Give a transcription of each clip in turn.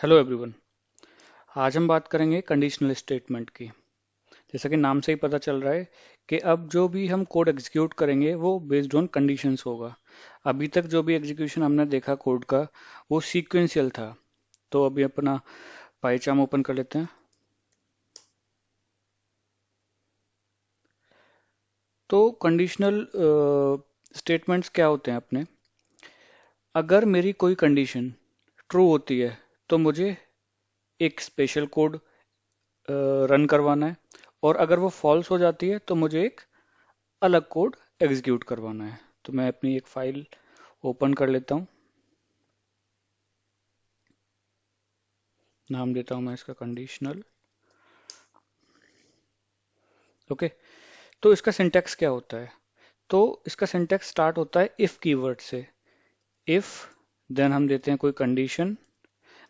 Hello everyone. आज हम बात करेंगे कंडीशनल स्टेटमेंट की। जैसा कि नाम से ही पता चल रहा है कि अब जो भी हम कोड एग्जीक्यूट करेंगे वो बेस्ड ऑन कंडीशंस होगा। अभी तक जो भी एग्जीक्यूशन हमने देखा कोड का वो सीक्वेंशियल था। तो अभी अपना पाइचार्म ओपन कर लेते हैं। तो कंडीशनल स्टेटमेंट्स क्या होते हैं अपने। अगर मेरी कोई कंडीशन ट्रू होती है तो मुझे एक स्पेशल कोड रन करवाना है, और अगर वो फॉल्स हो जाती है तो मुझे एक अलग कोड एग्जीक्यूट करवाना है। तो मैं अपनी एक फाइल ओपन कर लेता हूँ। नाम देता हूँ मैं इसका कंडीशनल। ओके। तो इसका सिंटैक्स क्या होता है। तो इसका सिंटैक्स स्टार्ट होता है इफ कीवर्ड से। इफ, देन हम देते हैं कोई कंडीशन,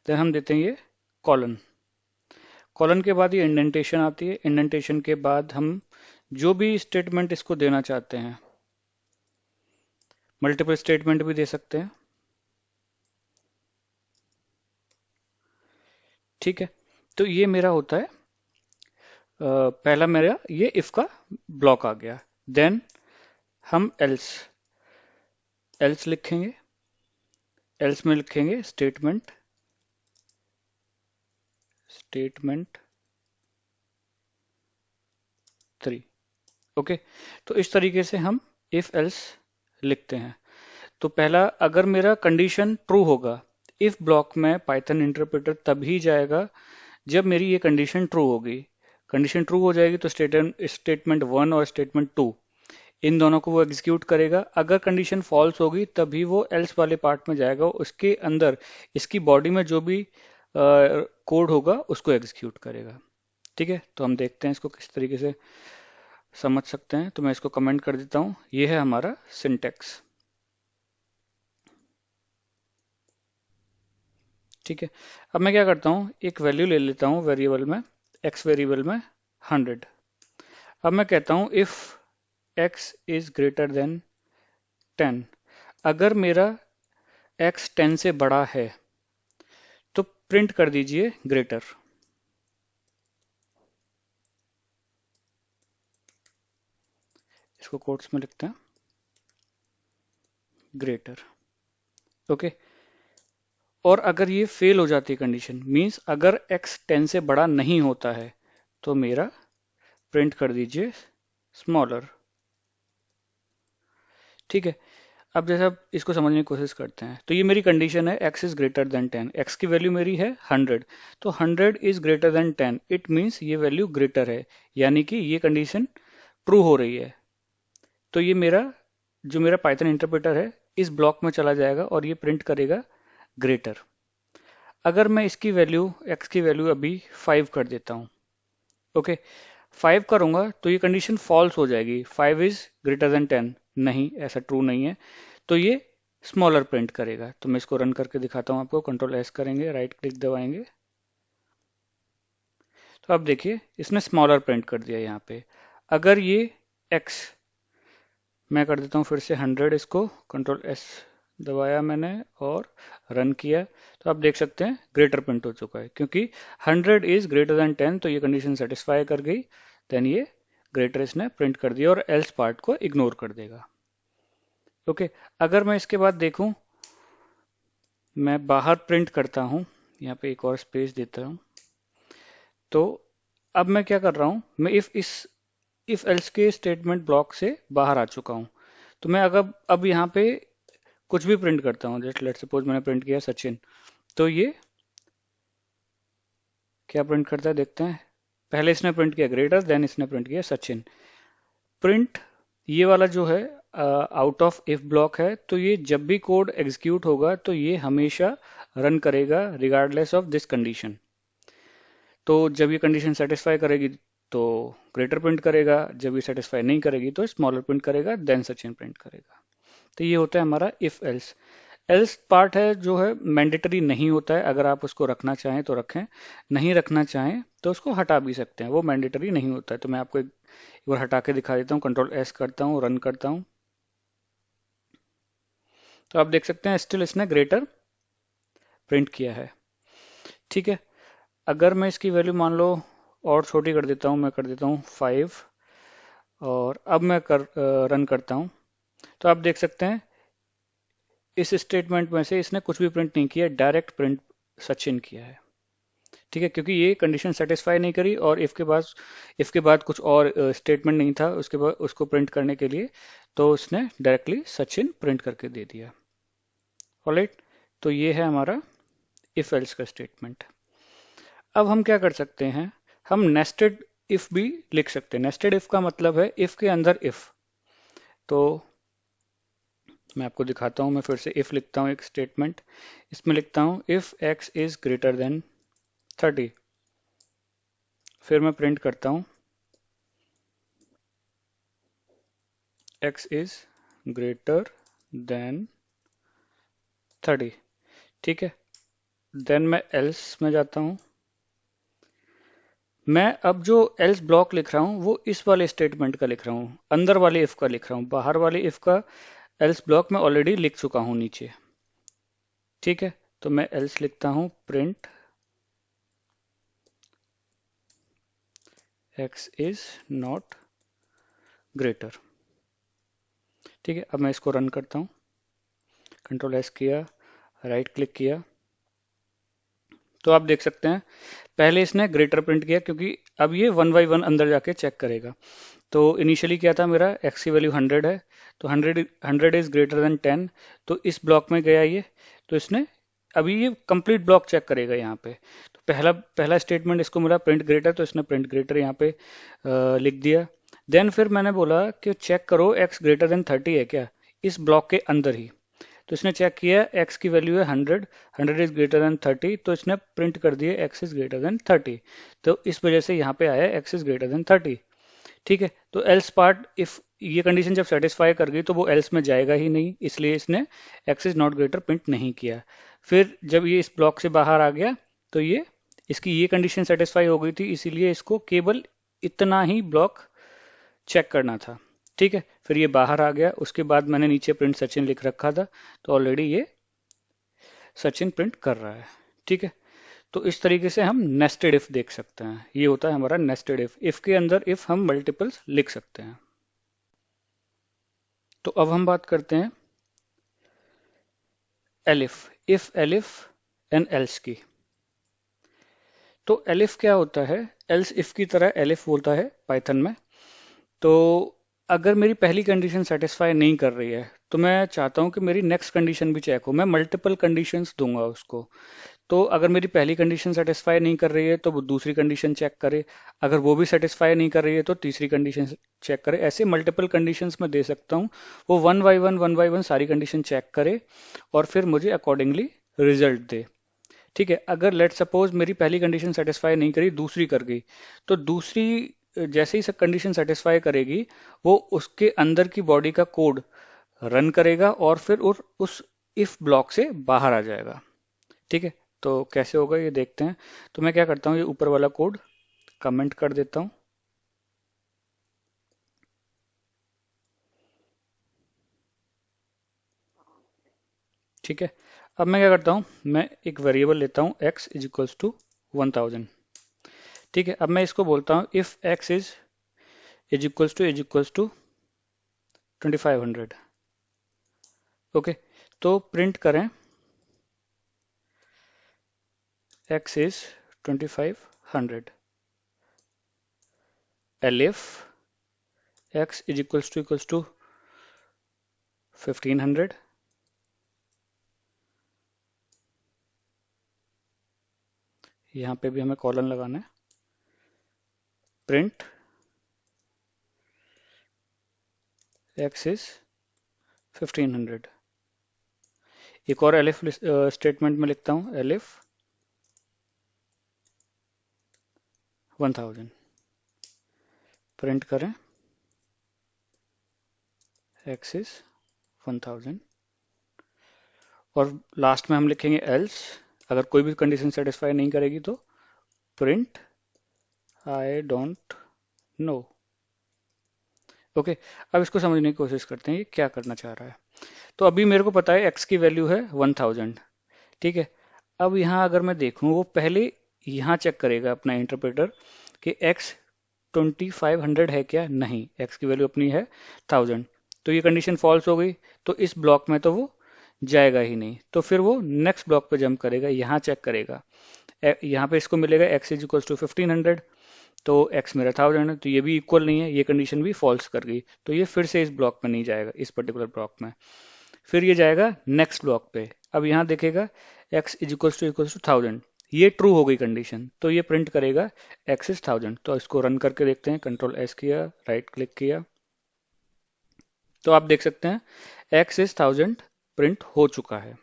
देन हम देते हैं ये कॉलन। कॉलन के बाद ये इंडेंटेशन आती है। इंडेंटेशन के बाद हम जो भी स्टेटमेंट इसको देना चाहते हैं, मल्टीपल स्टेटमेंट भी दे सकते हैं। ठीक है। तो ये मेरा होता है पहला मेरा ये इफ का ब्लॉक आ गया। देन हम एल्स एल्स लिखेंगे। एल्स में लिखेंगे स्टेटमेंट स्टेटमेंट 3। ओके। तो इस तरीके से हम इफ एल्स लिखते हैं। तो पहला, अगर मेरा कंडीशन ट्रू होगा, इफ ब्लॉक में पाइथन इंटरप्रेटर तभी जाएगा जब मेरी ये कंडीशन ट्रू होगी। कंडीशन ट्रू हो जाएगी तो स्टेटमेंट 1 और स्टेटमेंट 2 इन दोनों को वो एग्जीक्यूट करेगा। अगर कंडीशन फॉल्स होगी तभी वो एल्स वाले पार्ट में जाएगा, उसके अंदर इसकी बॉडी में जो भी कोड होगा उसको एग्जीक्यूट करेगा। ठीक है। तो हम देखते हैं इसको किस तरीके से समझ सकते हैं। तो मैं इसको कमेंट कर देता हूँ। ये है हमारा सिंटेक्स। ठीक है। अब मैं क्या करता हूँ, एक वैल्यू ले लेता हूँ वेरिएबल में, एक्स वेरिएबल में 100। अब मैं कहता हूँ if x is greater than 10। अगर मेरा एक्स 10 से बड़ा है तो प्रिंट कर दीजिए ग्रेटर। इसको कोट्स में लिखते हैं, ग्रेटर। ओके। और अगर ये फेल हो जाती है कंडीशन, मींस अगर x 10 से बड़ा नहीं होता है, तो मेरा प्रिंट कर दीजिए स्मॉलर। ठीक है। अब जैसे अब इसको समझने की कोशिश करते हैं, तो ये मेरी कंडीशन है x is greater than 10। x की वैल्यू मेरी है 100। तो 100 is greater than 10, it means ये वैल्यू ग्रेटर है, यानी कि ये कंडीशन ट्रू हो रही है। तो ये मेरा जो मेरा पाइथन इंटरप्रेटर है इस ब्लॉक में चला जाएगा और ये प्रिंट करेगा ग्रेटर। अगर मैं इसकी वैल्यू x की वैल्यू अभी 5 कर देता हूँ। ओके। 5 करूंगा तो ये कंडीशन फॉल्स हो जाएगी, 5 इज ग्रेटर देन 10। नहीं, ऐसा ट्रू नहीं है। तो ये स्मॉलर प्रिंट करेगा। तो मैं इसको रन करके दिखाता हूँ आपको। कंट्रोल एस करेंगे, राइट क्लिक दबाएंगे, तो अब देखिए इसने स्मॉलर प्रिंट कर दिया यहाँ पे। अगर ये x, मैं कर देता हूँ फिर से 100, इसको कंट्रोल एस दबाया मैंने और रन किया, तो आप देख सकते हैं ग्रेटर प्रिंट हो चुका है, क्योंकि 100 इज ग्रेटर देन 10, तो ये कंडीशन सेटिस्फाई कर गई। देन ये ग्रेटर इसने प्रिंट कर दिया और एल्स पार्ट को इग्नोर कर देगा। ओके। अगर मैं इसके बाद देखूं, मैं बाहर प्रिंट करता हूं, यहाँ पे एक और स्पेस देता हूं। तो अब मैं क्या कर रहा हूं, मैं इफ एल्स के स्टेटमेंट ब्लॉक से बाहर आ चुका हूं। तो मैं अगर अब यहाँ पे कुछ भी प्रिंट करता हूँ, जस्ट लेट सपोज मैंने प्रिंट किया सचिन, तो ये क्या प्रिंट करता है देखते हैं। पहले इसने प्रिंट किया ग्रेटर, देन इसने प्रिंट किया सचिन। प्रिंट ये वाला जो है आउट ऑफ इफ ब्लॉक है, तो ये जब भी कोड एग्जीक्यूट होगा तो ये हमेशा रन करेगा रिगार्डलेस ऑफ दिस कंडीशन। तो जब ये कंडीशन सेटिस्फाई करेगी तो ग्रेटर प्रिंट करेगा, जब ये सेटिस्फाई नहीं करेगी तो स्मॉलर प्रिंट करेगा, देन सचिन प्रिंट करेगा। तो ये होता है हमारा इफ एल्स। एल्स पार्ट है जो है मैंडेटरी नहीं होता है, अगर आप उसको रखना चाहें तो रखें, नहीं रखना चाहें तो उसको हटा भी सकते हैं, वो मैंडेटरी नहीं होता है। तो मैं आपको एक बार हटा के दिखा देता हूँ। कंट्रोल एस करता हूँ, रन करता हूँ, तो आप देख सकते हैं स्टिल इसने ग्रेटर प्रिंट किया है। ठीक है। अगर मैं इसकी वैल्यू मान लो और छोटी कर देता हूँ, मैं कर देता हूँ 5, और अब मैं रन करता हूँ, तो आप देख सकते हैं इस स्टेटमेंट में से इसने कुछ भी प्रिंट नहीं किया, डायरेक्ट प्रिंट सचिन किया है। ठीक है, क्योंकि ये कंडीशन सेटिस्फाई नहीं करी और इफ के बाद कुछ और स्टेटमेंट नहीं था उसके बाद उसको प्रिंट करने के लिए, तो उसने डायरेक्टली सचिन प्रिंट करके दे दिया। ऑलराइट, तो ये है हमारा इफ एल्स का स्टेटमेंट। अब हम क्या कर सकते हैं, हम नेस्टेड इफ भी लिख सकते हैं। नेस्टेड इफ का मतलब है इफ के अंदर इफ। तो मैं आपको दिखाता हूं, मैं फिर से इफ लिखता हूं एक स्टेटमेंट, इसमें लिखता हूं if x is greater than 30, फिर मैं प्रिंट करता हूं x इज ग्रेटर देन 30। ठीक है, देन मैं एल्स में जाता हूं। मैं अब जो एल्स ब्लॉक लिख रहा हूं वो इस वाले स्टेटमेंट का लिख रहा हूं, अंदर वाले इफ का लिख रहा हूं, बाहर वाले इफ का एल्स ब्लॉक मैं ऑलरेडी लिख चुका हूं नीचे। ठीक है, तो मैं एल्स लिखता हूं print x is not greater. ठीक है, अब मैं इसको रन करता हूं, कंट्रोल एस किया, राइट क्लिक किया, तो आप देख सकते हैं पहले इसने ग्रेटर प्रिंट किया क्योंकि अब ये वन बाई वन अंदर जाके चेक करेगा। तो इनिशियली क्या था, मेरा x की वैल्यू 100 है, तो 100 इज ग्रेटर देन 10, तो इस ब्लॉक में गया ये, तो इसने अभी ये कंप्लीट ब्लॉक चेक करेगा यहाँ पे। तो पहला पहला स्टेटमेंट इसको मिला प्रिंट ग्रेटर, तो इसने प्रिंट ग्रेटर यहाँ पे लिख दिया। देन फिर मैंने बोला कि चेक करो x ग्रेटर देन 30 है क्या, इस ब्लॉक के अंदर ही। तो इसने चेक किया, x की वैल्यू है 100, 100 इज ग्रेटर देन 30, तो इसने प्रिंट कर दिया x इज ग्रेटर देन 30। तो इस वजह से यहाँ पे आया x इज ग्रेटर देन 30। ठीक है, तो एल्स पार्ट, इफ ये कंडीशन जब सेटिस्फाई कर गई तो वो एल्स में जाएगा ही नहीं, इसलिए इसने x is not greater print नहीं किया। फिर जब ये इस ब्लॉक से बाहर आ गया तो ये इसकी ये कंडीशन सेटिस्फाई हो गई थी, इसीलिए इसको केवल इतना ही ब्लॉक चेक करना था। ठीक है, फिर ये बाहर आ गया, उसके बाद मैंने नीचे प्रिंट सचिन लिख रखा था, तो ऑलरेडी ये सचिन प्रिंट कर रहा है। ठीक है, तो इस तरीके से हम नेस्टेड इफ देख सकते हैं, ये होता है हमारा नेस्टेड इफ के अंदर इफ हम मल्टीपल्स लिख सकते हैं। तो अब हम बात करते हैं elif, if elif and else की। तो एलिफ क्या होता है, एल्स इफ की तरह एलिफ बोलता है पाइथन में। तो अगर मेरी पहली कंडीशन सेटिस्फाई नहीं कर रही है तो मैं चाहता हूं कि मेरी नेक्स्ट कंडीशन भी चेक हो, मैं मल्टीपल कंडीशंस दूंगा उसको। तो अगर मेरी पहली कंडीशन सेटिस्फाई नहीं कर रही है तो वो दूसरी कंडीशन चेक करे, अगर वो भी सेटिस्फाई नहीं कर रही है तो तीसरी कंडीशन चेक करे, ऐसे मल्टीपल कंडीशंस मैं दे सकता हूँ। वो वन बाई वन सारी कंडीशन चेक करे और फिर मुझे अकॉर्डिंगली रिजल्ट दे। ठीक है, अगर लेट सपोज मेरी पहली कंडीशन सेटिस्फाई नहीं करी, दूसरी कर गई, तो दूसरी जैसे ही सब कंडीशन सेटिस्फाई करेगी वो उसके अंदर की बॉडी का कोड रन करेगा और फिर उस इफ ब्लॉक से बाहर आ जाएगा। ठीक है, तो कैसे होगा ये देखते हैं। तो मैं क्या करता हूँ, ये ऊपर वाला कोड कमेंट कर देता हूँ। ठीक है, अब मैं क्या करता हूँ, मैं एक वेरिएबल लेता हूँ x इज इक्वल्स टू 1000। ठीक है, अब मैं इसको बोलता हूँ if x is equals to 2500। Okay, तो प्रिंट करें x is 2500, elif x is equals to 1500, यहाँ पे भी हमें कॉलन लगाना है, प्रिंट x इज 1500। एक और एलिफ स्टेटमेंट में लिखता हूँ, एलिफ 1000, प्रिंट करें x इज 1000, और लास्ट में हम लिखेंगे एल्स, अगर कोई भी कंडीशन सेटिस्फाई नहीं करेगी तो print I don't know. Okay, अब इसको समझने की कोशिश करते हैं ये क्या करना चाह रहा है। तो अभी मेरे को पता है x की वैल्यू है 1000। ठीक है, अब यहाँ अगर मैं देखूँ, वो पहले यहाँ चेक करेगा अपना इंटरप्रेटर कि x 2500 है क्या, नहीं, x की वैल्यू अपनी है 1000, तो ये कंडीशन फॉल्स हो गई, तो इस ब्लॉक में तो वो जाएगा ही नहीं। तो फिर वो नेक्स्ट ब्लॉक पे जंप करेगा, यहाँ चेक करेगा, यहाँ पे इसको मिलेगा x इज इक्वल टू 1500, तो x मेरा 1000 है, तो ये भी इक्वल नहीं है, ये कंडीशन भी फॉल्स कर गई, तो ये फिर से इस ब्लॉक में नहीं जाएगा, इस पर्टिकुलर ब्लॉक में। फिर ये जाएगा नेक्स्ट ब्लॉक पे, अब यहाँ देखेगा x इज इक्वल टू 1000, ये ट्रू हो गई कंडीशन, तो ये प्रिंट करेगा x इज 1000। तो इसको रन करके देखते हैं, कंट्रोल S किया, राइट क्लिक किया, तो आप देख सकते हैं x इज 1000 प्रिंट हो चुका है।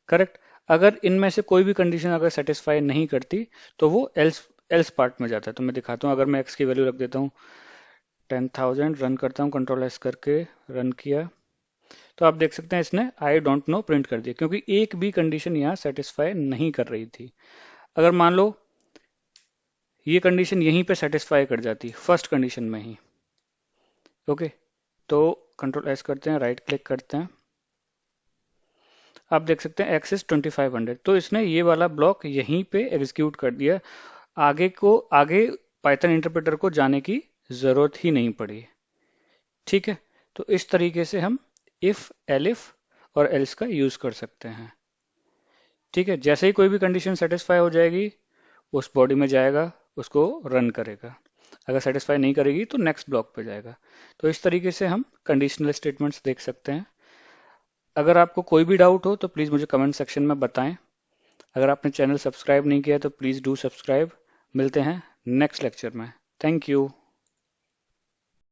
करेक्ट। अगर इनमें से कोई भी कंडीशन अगर सेटिस्फाई नहीं करती तो वो एल्स एल्स पार्ट में जाता है। तो मैं दिखाता हूँ, अगर मैं x की वैल्यू रख देता हूँ 10,000, रन करता हूँ, कंट्रोल S करके रन किया, तो आप देख सकते हैं इसने आई डोंट नो प्रिंट कर दिया, क्योंकि एक भी कंडीशन यहाँ सेटिस्फाई नहीं कर रही थी। अगर मान लो ये कंडीशन यहीं पे सेटिस्फाई कर जाती फर्स्ट कंडीशन में ही, ओके, तो कंट्रोल S करते हैं, राइट क्लिक करते हैं, आप देख सकते हैं एक्सेस 2500, तो इसने ये वाला ब्लॉक यहीं पे एग्जीक्यूट कर दिया, आगे पाइथन इंटरप्रेटर को जाने की जरूरत ही नहीं पड़ी। ठीक है, तो इस तरीके से हम इफ, एलिफ और एल्स का यूज कर सकते हैं। ठीक है, जैसे ही कोई भी कंडीशन सेटिस्फाई हो जाएगी उस बॉडी में जाएगा, उसको रन करेगा, अगर सेटिस्फाई नहीं करेगी तो नेक्स्ट ब्लॉक पे जाएगा। तो इस तरीके से हम कंडीशनल स्टेटमेंट्स देख सकते हैं। अगर आपको कोई भी डाउट हो तो प्लीज़ मुझे कमेंट सेक्शन में बताएं। अगर आपने चैनल सब्सक्राइब नहीं किया तो प्लीज़ डू सब्सक्राइब। मिलते हैं नेक्स्ट लेक्चर में। Thank you.